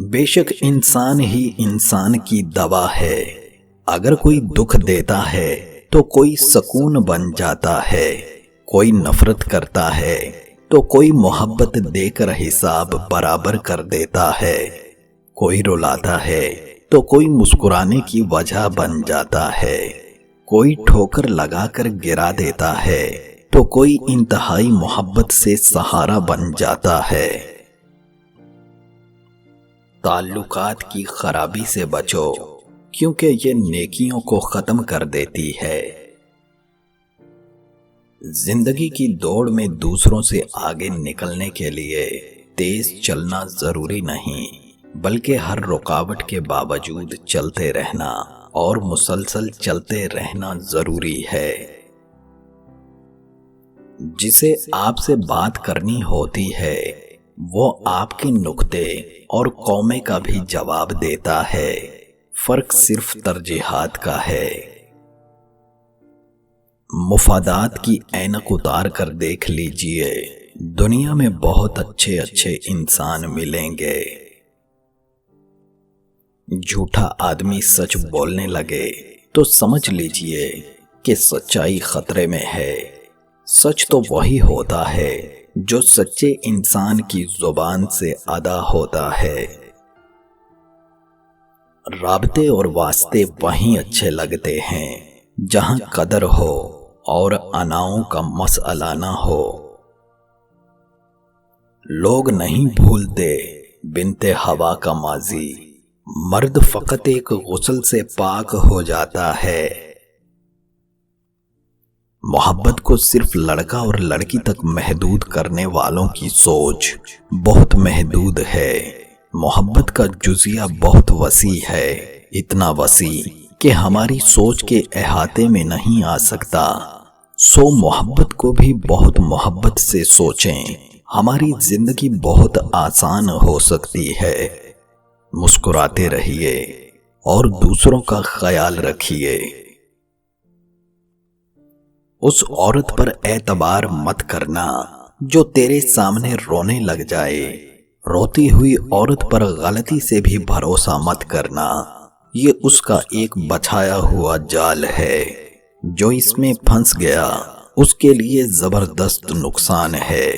بے شک انسان ہی انسان کی دوا ہے، اگر کوئی دکھ دیتا ہے تو کوئی سکون بن جاتا ہے، کوئی نفرت کرتا ہے تو کوئی محبت دے کر حساب برابر کر دیتا ہے، کوئی رلاتا ہے تو کوئی مسکرانے کی وجہ بن جاتا ہے، کوئی ٹھوکر لگا کر گرا دیتا ہے تو کوئی انتہائی محبت سے سہارا بن جاتا ہے۔ تعلقات کی خرابی سے بچو، کیونکہ یہ نیکیوں کو ختم کر دیتی ہے۔ زندگی کی دوڑ میں دوسروں سے آگے نکلنے کے لیے تیز چلنا ضروری نہیں، بلکہ ہر رکاوٹ کے باوجود چلتے رہنا اور مسلسل چلتے رہنا ضروری ہے۔ جسے آپ سے بات کرنی ہوتی ہے وہ آپ کے نکتے اور قومے کا بھی جواب دیتا ہے، فرق صرف ترجیحات کا ہے۔ مفادات کی اینک اتار کر دیکھ لیجئے، دنیا میں بہت اچھے اچھے انسان ملیں گے۔ جھوٹا آدمی سچ بولنے لگے تو سمجھ لیجئے کہ سچائی خطرے میں ہے۔ سچ تو وہی ہوتا ہے جو سچے انسان کی زبان سے ادا ہوتا ہے۔ رابطے اور واسطے وہیں اچھے لگتے ہیں جہاں قدر ہو اور اناؤں کا مسئلہ نہ ہو۔ لوگ نہیں بھولتے بنت ہوا کا ماضی، مرد فقط ایک غسل سے پاک ہو جاتا ہے۔ محبت کو صرف لڑکا اور لڑکی تک محدود کرنے والوں کی سوچ بہت محدود ہے۔ محبت کا جزیہ بہت وسیع ہے، اتنا وسیع کہ ہماری سوچ کے احاطے میں نہیں آ سکتا۔ سو محبت کو بھی بہت محبت سے سوچیں، ہماری زندگی بہت آسان ہو سکتی ہے۔ مسکراتے رہیے اور دوسروں کا خیال رکھیے۔ اس عورت پر اعتبار مت کرنا جو تیرے سامنے رونے لگ جائے۔ روتی ہوئی عورت پر غلطی سے بھی بھروسہ مت کرنا، یہ اس کا ایک بچھایا ہوا جال ہے، جو اس میں پھنس گیا اس کے لیے زبردست نقصان ہے۔